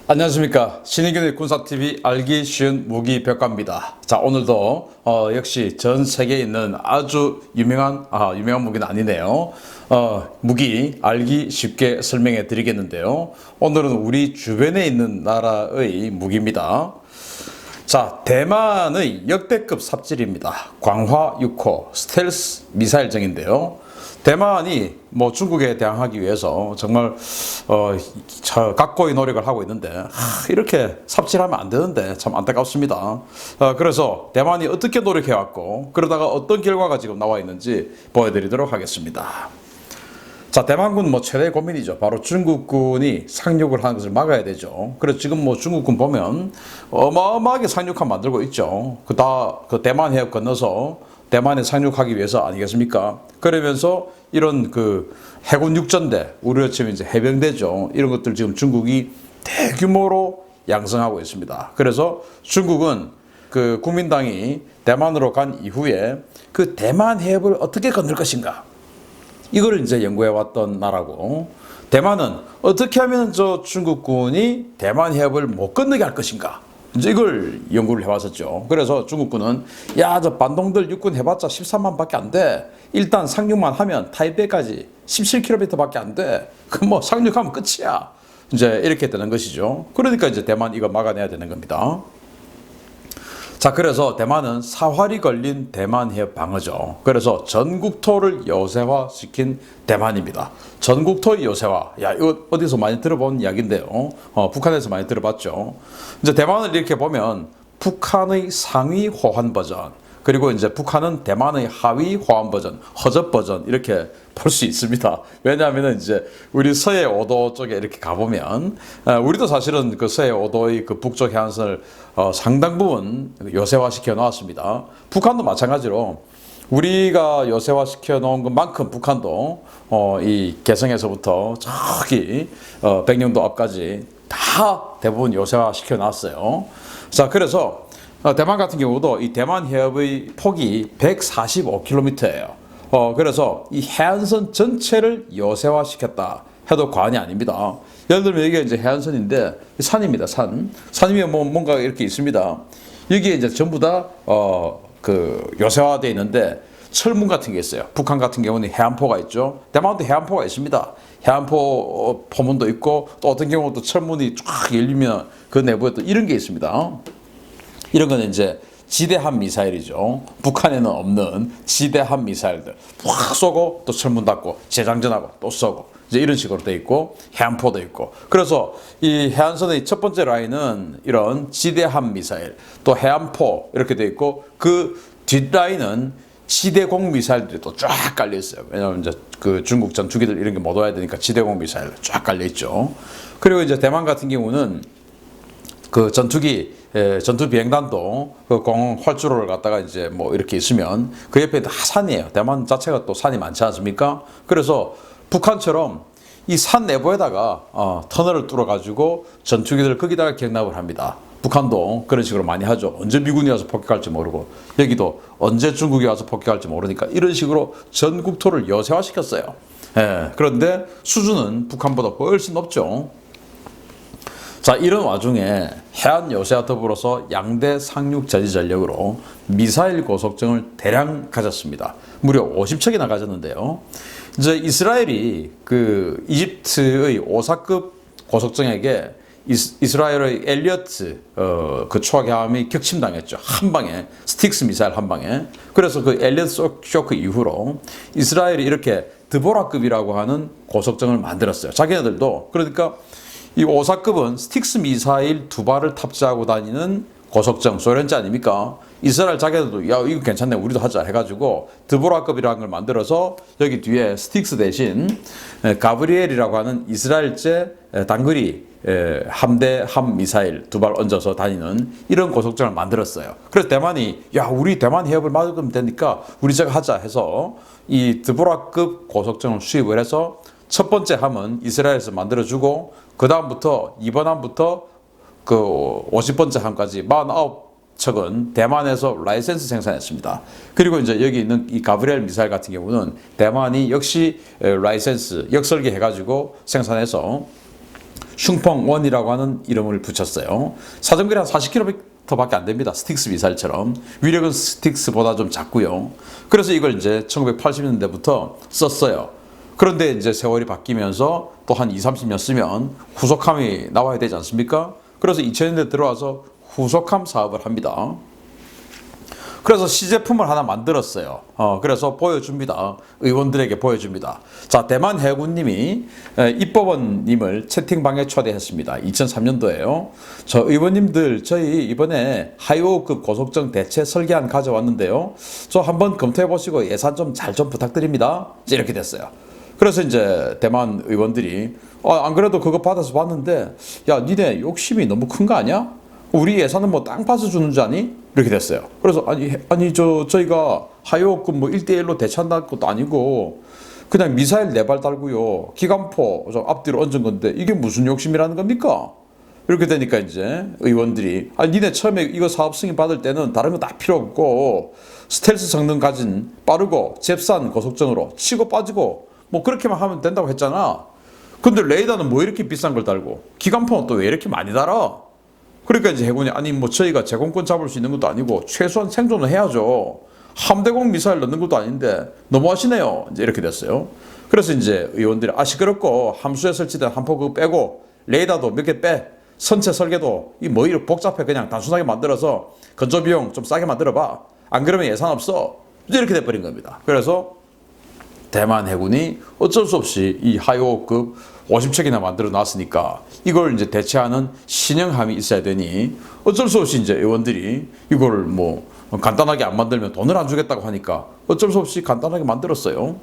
안녕하십니까. 신의균의 군사TV 알기 쉬운 무기평가입니다. 자, 오늘도 역시 전 세계에 있는 아주 유명한 무기는 아니네요. 무기 알기 쉽게 설명해 드리겠는데요. 오늘은 우리 주변에 있는 나라의 무기입니다. 자, 대만의 역대급 삽질입니다. 광화 6호 스텔스 미사일정인데요. 대만이 중국에 대항하기 위해서 정말 각고의 노력을 하고 있는데 이렇게 삽질하면 안 되는데 참 안타깝습니다. 그래서 대만이 어떻게 노력해왔고 그러다가 어떤 결과가 지금 나와 있는지 보여드리도록 하겠습니다. 자, 대만군 최대 고민이죠. 바로 중국군이 상륙을 하는 것을 막아야 되죠. 그래서 지금 중국군 보면 어마어마하게 상륙함 만들고 있죠. 그 대만 해협 건너서 대만에 상륙하기 위해서 아니겠습니까? 그러면서 이런 해군 육전대, 우리로 치면 이제 해병대죠. 이런 것들 지금 중국이 대규모로 양성하고 있습니다. 그래서 중국은 국민당이 대만으로 간 이후에 그 대만 해협을 어떻게 건널 것인가? 이걸 이제 연구해 왔던 나라고, 대만은 어떻게 하면 중국군이 대만 해협을 못 건너게 할 것인가? 이제 이걸 연구를 해왔었죠. 그래서 중국군은 저 반동들 육군 해봤자 13만 밖에 안 돼. 일단 상륙만 하면 타이베이까지 17km 밖에 안 돼. 상륙하면 끝이야. 이제 이렇게 되는 것이죠. 그러니까 이제 대만 이거 막아내야 되는 겁니다. 자, 그래서 대만은 사활이 걸린 대만 해협 방어죠. 그래서 전국토를 요새화시킨 대만입니다. 전국토 요새화. 이거 어디서 많이 들어본 이야기인데요. 북한에서 많이 들어봤죠. 이제 대만을 이렇게 보면 북한의 상위 호환 버전, 그리고 이제 북한은 대만의 하위 호환 버전, 허접 버전 이렇게 볼 수 있습니다. 왜냐하면 이제 우리 서해 5도 쪽에 이렇게 가보면 우리도 사실은 서해 5도의 북쪽 해안선을 상당 부분 요새화시켜 놓았습니다. 북한도 마찬가지로 우리가 요새화시켜 놓은 것만큼 북한도 이 개성에서부터 저기 백령도 앞까지 다 대부분 요새화시켜 놨어요. 자, 그래서 대만 같은 경우도 이 대만 해협의 폭이 145km예요. 그래서 이 해안선 전체를 요새화시켰다 해도 과언이 아닙니다. 예를 들면 여기가 이제 해안선인데 산입니다. 산이면 뭔가 이렇게 있습니다. 여기에 이제 전부 다 요새화되어 있는데 철문 같은 게 있어요. 북한 같은 경우는 해안포가 있죠. 대만도 해안포가 있습니다. 해안포 포문도 있고, 또 어떤 경우는 또 철문이 쫙 열리면 그 내부에 또 이런 게 있습니다. 이런 거는 이제 지대함 미사일이죠. 북한에는 없는 지대함 미사일들 확 쏘고 또 철문 닫고 재장전하고 또 쏘고 이제 이런 식으로 돼 있고, 해안포도 있고. 그래서 이 해안선의 첫 번째 라인은 이런 지대함 미사일, 또 해안포 이렇게 돼 있고, 그 뒷라인은 지대공 미사일들이 또 쫙 깔려 있어요. 왜냐하면 이제 중국 전투기들 이런 게 못 와야 되니까 지대공 미사일 쫙 깔려 있죠. 그리고 이제 대만 같은 경우는 전투 비행단도 공 활주로를 갖다가 이제 이렇게 있으면 그 옆에 다 산이에요. 대만 자체가 또 산이 많지 않습니까? 그래서 북한처럼 이 산 내부에다가 터널을 뚫어 가지고 전투기들을 거기다가 격납을 합니다. 북한도 그런 식으로 많이 하죠. 언제 미군이 와서 폭격할지 모르고, 여기도 언제 중국이 와서 폭격할지 모르니까 이런 식으로 전국토를 요새화시켰어요. 그런데 수준은 북한보다 훨씬 높죠. 자, 이런 와중에 해안 요새와 더불어서 양대 상륙 저지 전력으로 미사일 고속정을 대량 가졌습니다. 무려 50척이나 가졌는데요. 이제 이스라엘이 이집트의 오사급 고속정에게 이스라엘의 엘리어트 초계함이 격침당했죠. 한 방에, 스틱스 미사일 한 방에. 그래서 엘리어트 쇼크 이후로 이스라엘이 이렇게 드보라급이라고 하는 고속정을 만들었어요. 자기네들도. 그러니까 이 오사급은 스틱스 미사일 2발을 탑재하고 다니는 고속정, 소련제 아닙니까? 이스라엘 자기들도 이거 괜찮네, 우리도 하자 해가지고 드보라급이라는 걸 만들어서 여기 뒤에 스틱스 대신 가브리엘이라고 하는 이스라엘제 단거리 함 미사일 2발 얹어서 다니는 이런 고속정을 만들었어요. 그래서 대만이 우리 대만 해협을 막으면 되니까 우리 저거 하자 해서 이 드보라급 고속정을 수입을 해서 첫 번째 함은 이스라엘에서 만들어주고, 그 다음부터 이번 함부터 50번째 함까지 49척은 대만에서 라이센스 생산했습니다. 그리고 이제 여기 있는 이 가브리엘 미사일 같은 경우는 대만이 역시 라이센스 역설계 해가지고 생산해서 슝펑1이라고 하는 이름을 붙였어요. 사정거리 한 40km밖에 안 됩니다. 스틱스 미사일처럼. 위력은 스틱스보다 좀 작고요. 그래서 이걸 이제 1980년대부터 썼어요. 그런데 이제 세월이 바뀌면서 또 한 20, 30년 쓰면 후속함이 나와야 되지 않습니까? 그래서 2000년대 들어와서 후속함 사업을 합니다. 그래서 시제품을 하나 만들었어요. 그래서 보여줍니다. 의원들에게 보여줍니다. 자, 대만 해군님이 입법원님을 채팅방에 초대했습니다. 2003년도에요. 저 의원님들, 저희 이번에 하이오급 고속정 대체 설계안 가져왔는데요. 저 한번 검토해 보시고 예산 좀 잘 좀 부탁드립니다. 이렇게 됐어요. 그래서 이제 대만 의원들이 안 그래도 그거 받아서 봤는데 야, 니네 욕심이 너무 큰 거 아니야? 우리 예산은 뭐 땅 파서 주는 줄 아니? 이렇게 됐어요. 그래서 저희가 하이오급 뭐 1대1로 대체한다는 것도 아니고 그냥 미사일 4발 달고요. 기관포 저 앞뒤로 얹은 건데 이게 무슨 욕심이라는 겁니까? 이렇게 되니까 이제 의원들이 니네 처음에 이거 사업 승인 받을 때는 다른 거 다 필요 없고 스텔스 성능 가진 빠르고 잽싼 고속정으로 치고 빠지고 뭐 그렇게만 하면 된다고 했잖아. 근데 레이더는 뭐 이렇게 비싼 걸 달고 기관포는 또 왜 이렇게 많이 달아? 그러니까 이제 해군이 뭐 저희가 제공권 잡을 수 있는 것도 아니고 최소한 생존을 해야죠. 함대공 미사일 넣는 것도 아닌데 너무하시네요. 이제 이렇게 됐어요. 그래서 이제 의원들이 시끄럽고 함수에 설치된 함포 그거 빼고 레이더도 몇 개 빼. 선체 설계도 이 뭐 이렇게 복잡해 그냥 단순하게 만들어서 건조 비용 좀 싸게 만들어봐. 안 그러면 예산 없어. 이제 이렇게 돼버린 겁니다. 그래서 대만 해군이 어쩔 수 없이 이 하이오급 50척이나 만들어 놨으니까 이걸 이제 대체하는 신형함이 있어야 되니 어쩔 수 없이 이제 의원들이 이걸 뭐 간단하게 안 만들면 돈을 안 주겠다고 하니까 어쩔 수 없이 간단하게 만들었어요.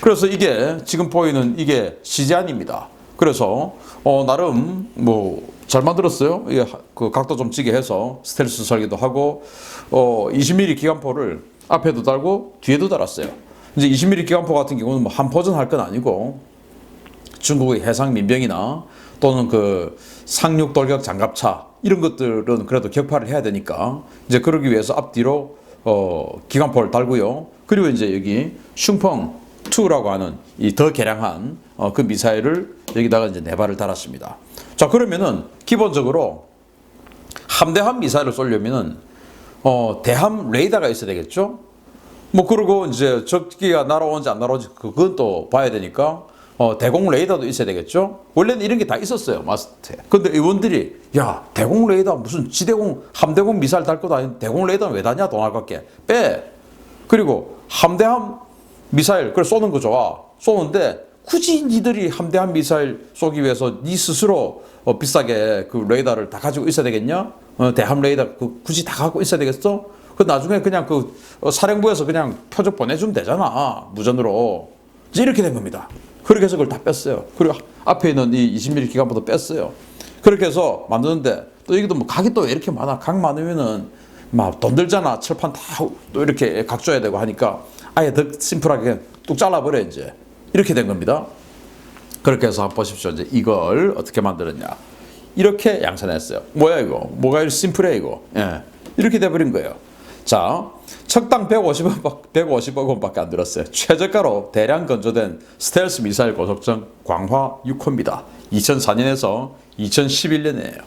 그래서 이게 지금 보이는 이게 CG안입니다. 그래서 나름 뭐 잘 만들었어요. 이게 그 각도 좀 지게 해서 스텔스 설계도 하고 20mm 기관포를 앞에도 달고 뒤에도 달았어요. 이제 20mm 기관포 같은 경우는 뭐 한 포전 할 건 아니고 중국의 해상 민병이나 또는 그 상륙 돌격 장갑차 이런 것들은 그래도 격파를 해야 되니까 이제 그러기 위해서 앞뒤로 기관포를 달고요. 그리고 이제 여기 슝펑2라고 하는 이 더 개량한 그 미사일을 여기다가 이제 4발을 달았습니다. 자, 그러면은 기본적으로 함대함 미사일을 쏘려면은 대함 레이더가 있어야 되겠죠? 뭐 그리고 이제 적기가 날아오는지 안 날아오는지 그건 또 봐야 되니까 대공 레이더도 있어야 되겠죠. 원래는 이런 게 다 있었어요 마스터에. 근데 의원들이 야 대공 레이더 무슨 지대공 함대공 미사일 달 것도 아닌 대공 레이더는 왜 다냐 돈 아깝게 빼. 그리고 함대함 미사일 그걸 쏘는 거 좋아. 쏘는데 굳이 니들이 함대함 미사일 쏘기 위해서 니 스스로 비싸게 그 레이더를 다 가지고 있어야 되겠냐? 대함 레이더 굳이 다 갖고 있어야 되겠어? 그 나중에 그냥 그 사령부에서 그냥 표적 보내주면 되잖아 무전으로. 이렇게 된 겁니다. 그렇게 해서 그걸 다 뺐어요. 그리고 앞에 있는 이 20mm 기관포도 뺐어요. 그렇게 해서 만드는데 또 이것도 뭐 각이 또 왜 이렇게 많아? 각 많으면은 막 돈 들잖아. 철판 다 또 이렇게 각 줘야 되고 하니까 아예 더 심플하게 뚝 잘라버려 이제. 이렇게 된 겁니다. 그렇게 해서 한번 보십시오. 이제 이걸 어떻게 만들었냐. 이렇게 양산했어요. 뭐야 이거? 뭐가 이렇게 심플해 이거? 예. 이렇게 돼버린 거예요. 자, 척당 150억 원밖에 안 들었어요. 최저가로 대량 건조된 스텔스 미사일 고속정 광화 6호입니다. 2004년에서 2011년이에요.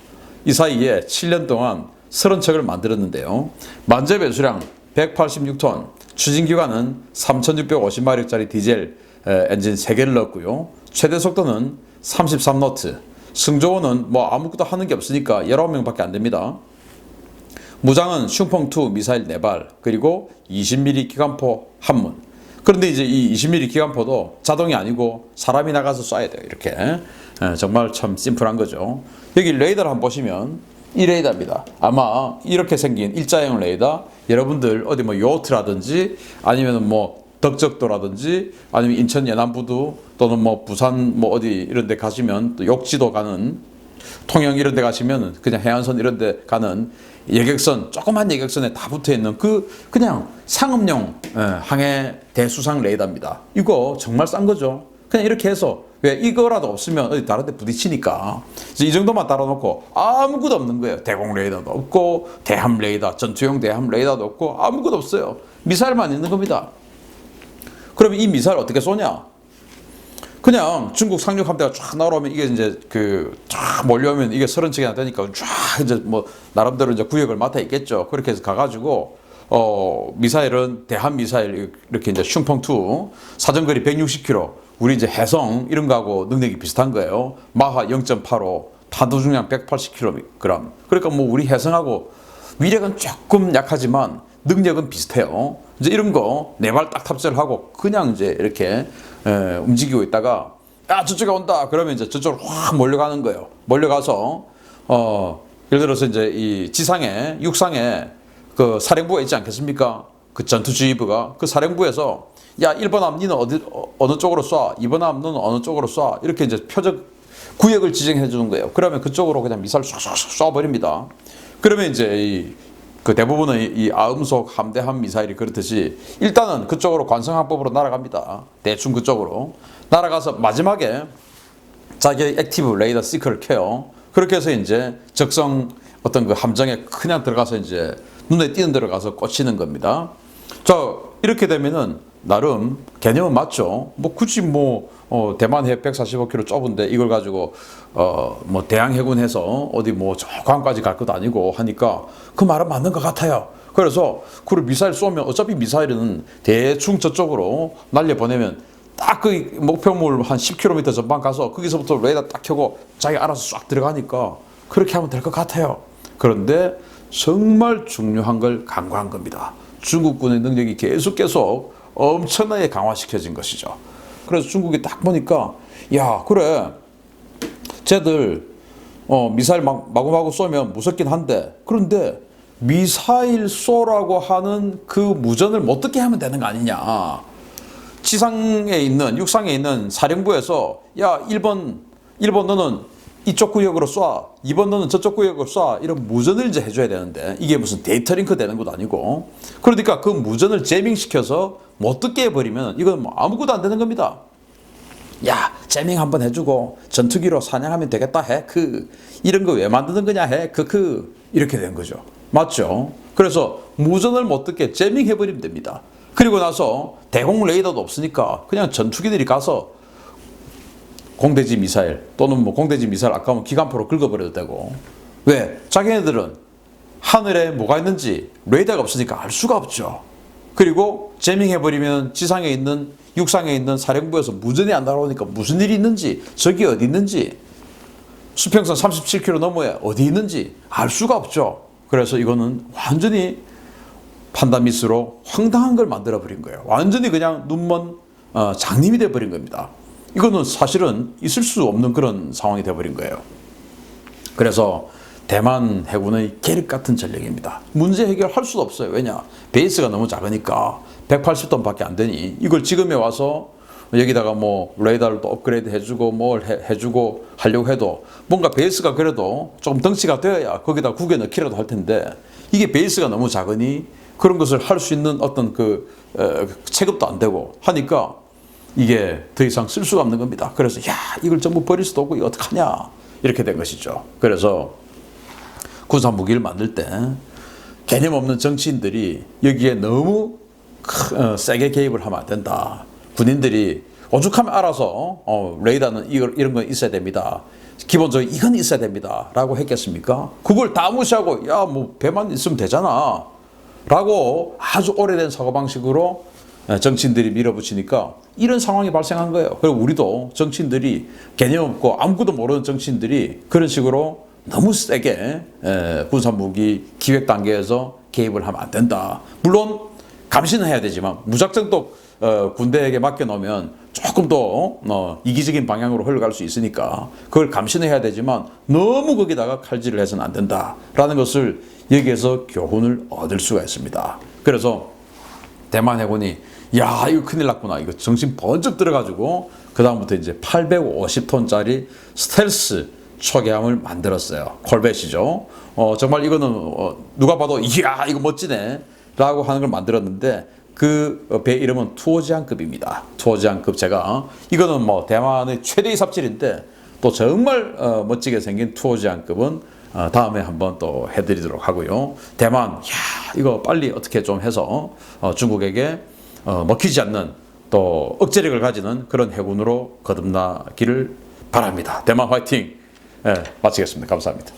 이 사이에 7년 동안 30척을 만들었는데요. 만재 배수량 186톤, 추진기관은 3650마력짜리 디젤 엔진 3개를 넣었고요. 최대 속도는 33노트, 승조원은 뭐 아무것도 하는 게 없으니까 19명밖에 안 됩니다. 무장은 슝펑2 미사일 4발 그리고 20mm 기관포 1문. 그런데 이제 이 20mm 기관포도 자동이 아니고 사람이 나가서 쏴야 돼요. 이렇게 정말 참 심플한 거죠. 여기 레이더를 한번 보시면 이 레이더입니다. 아마 이렇게 생긴 일자형 레이더 여러분들 어디 뭐 요트라든지 아니면 뭐 덕적도라든지 아니면 인천 연안부두 또는 뭐 부산 뭐 어디 이런 데 가시면 또 욕지도 가는 통영 이런 데 가시면 그냥 해안선 이런 데 가는 예객선 조그만 예객선에 다 붙어있는 그냥 상업용 항해 대수상 레이더입니다. 이거 정말 싼 거죠. 그냥 이렇게 해서 왜 이거라도 없으면 어디 다른 데 부딪히니까 이 정도만 달아놓고 아무것도 없는 거예요. 대공 레이더도 없고 대함 레이더 전투용 대함 레이더도 없고 아무것도 없어요. 미사일만 있는 겁니다. 그럼 이 미사일 어떻게 쏘냐? 그냥 중국 상륙 함대가 쫙 날아오면 이게 이제 쫙 몰려오면 이게 30척이나 되니까 쫙 이제 뭐 나름대로 이제 구역을 맡아 있겠죠. 그렇게 해서 가가지고 미사일은 대한 미사일 이렇게 이제 슝펑2 사정거리 160km 우리 이제 해성 이런 거하고 능력이 비슷한 거예요. 마하 0.85 탄도 중량 180kg. 그러니까 뭐 우리 해성하고 위력은 조금 약하지만 능력은 비슷해요. 이제 이런 거 네 발 딱 탑재를 하고 그냥 이제 이렇게 움직이고 있다가 야 저쪽에 온다 그러면 이제 저쪽으로 확 몰려가는 거예요. 몰려가서 예를 들어서 이제 이 지상에 육상에 그 사령부가 있지 않겠습니까? 그 전투지휘부가 그 사령부에서 야 1번 함 니는 어느 쪽으로 쏴 2번 함 너는 어느 쪽으로 쏴 이렇게 이제 표적 구역을 지정해 주는 거예요. 그러면 그쪽으로 그냥 미사일 쏴 버립니다. 그러면 이제 그 대부분의 이 아음속 함대함 미사일이 그렇듯이 일단은 그쪽으로 관성항법으로 날아갑니다. 대충 그쪽으로 날아가서 마지막에 자기의 액티브 레이더 시크를 켜요. 그렇게 해서 이제 적성 어떤 그 함정에 그냥 들어가서 이제 눈에 띄는 데로 가서 꽂히는 겁니다. 자 이렇게 되면은 나름 개념은 맞죠. 뭐 굳이 대만 해 145km 좁은데 이걸 가지고 뭐 대양 해군해서 어디 뭐 저 광까지 갈 것도 아니고 하니까 그 말은 맞는 것 같아요. 그래서 그 미사일 쏘면 어차피 미사일은 대충 저쪽으로 날려 보내면 딱 그 목표물 한 10km 전방 가서 거기서부터 레이더 딱 켜고 자기 알아서 쫙 들어가니까 그렇게 하면 될 것 같아요. 그런데 정말 중요한 걸 간과한 겁니다. 중국군의 능력이 계속 엄청나게 강화시켜진 것이죠. 그래서 중국이 딱 보니까 야 그래 쟤들 미사일 마구마구 쏘면 무섭긴 한데 그런데 미사일 쏘라고 하는 그 무전을 못 듣게 하면 되는 거 아니냐. 지상에 있는 육상에 있는 사령부에서 야 1번 너는 이쪽 구역으로 쏴 2번 너는 저쪽 구역으로 쏴 이런 무전을 이제 해줘야 되는데 이게 무슨 데이터 링크 되는 것도 아니고 그러니까 그 무전을 제밍시켜서 못 듣게 해버리면 이건 뭐 아무것도 안 되는 겁니다. 야 제밍 한번 해주고 전투기로 사냥하면 되겠다 해 이런 거 왜 만드는 거냐 해 이렇게 된 거죠. 맞죠? 그래서 무전을 못 듣게 제밍 해버리면 됩니다. 그리고 나서 대공 레이더도 없으니까 그냥 전투기들이 가서 공대지 미사일 또는 뭐 공대지 미사일 아까우면 기관포로 긁어버려도 되고 왜? 자기네들은 하늘에 뭐가 있는지 레이더가 없으니까 알 수가 없죠. 그리고 제밍해버리면 지상에 있는 육상에 있는 사령부에서 무전이 안 날아오니까 무슨 일이 있는지 적이 어디 있는지 수평선 37km 너머에 어디 있는지 알 수가 없죠. 그래서 이거는 완전히 판단 미스로 황당한 걸 만들어 버린 거예요. 완전히 그냥 눈먼 장님이 돼버린 겁니다. 이거는 사실은 있을 수 없는 그런 상황이 돼버린 거예요. 그래서 대만 해군의 계륵 같은 전략입니다. 문제 해결할 수도 없어요. 왜냐? 베이스가 너무 작으니까 180톤밖에 안 되니 이걸 지금에 와서 여기다가 뭐 레이더를 또 업그레이드 해주고 뭘 해주고 하려고 해도 뭔가 베이스가 그래도 조금 덩치가 되어야 거기다 구겨 넣기라도 할 텐데 이게 베이스가 너무 작으니 그런 것을 할 수 있는 어떤 체급도 안 되고 하니까 이게 더 이상 쓸 수가 없는 겁니다. 그래서 야 이걸 전부 버릴 수도 없고 이거 어떡하냐 이렇게 된 것이죠. 그래서 군사 무기를 만들 때 개념 없는 정치인들이 여기에 너무 세게 개입을 하면 안 된다. 군인들이 오죽하면 알아서 레이더는 이런 건 있어야 됩니다. 기본적으로 이건 있어야 됩니다. 라고 했겠습니까? 그걸 다 무시하고 야 뭐 배만 있으면 되잖아. 라고 아주 오래된 사고방식으로 정치인들이 밀어붙이니까 이런 상황이 발생한 거예요. 그리고 우리도 정치인들이 개념 없고 아무것도 모르는 정치인들이 그런 식으로 너무 세게 군사무기 기획 단계에서 개입을 하면 안 된다. 물론 감시는 해야 되지만 무작정 또 군대에게 맡겨놓으면 조금 더 이기적인 방향으로 흘러갈 수 있으니까 그걸 감시는 해야 되지만 너무 거기다가 칼질을 해서는 안 된다라는 것을 여기에서 교훈을 얻을 수가 있습니다. 그래서 대만 해군이 야 이거 큰일 났구나 이거 정신 번쩍 들어가지고 그 다음부터 이제 850톤짜리 스텔스 초계함을 만들었어요. 콜벳이죠. 정말 이거는 누가 봐도 이야 이거 멋지네 라고 하는 걸 만들었는데 그 배 이름은 투어지안급입니다. 투어지안급 제가 이거는 뭐 대만의 최대의 삽질인데 또 정말 멋지게 생긴 투어지안급은 다음에 한번 또 해드리도록 하고요. 대만 이거 빨리 어떻게 좀 해서 중국에게 먹히지 않는 또 억제력을 가지는 그런 해군으로 거듭나기를 바랍니다. 대만 화이팅! 예, 마치겠습니다. 감사합니다.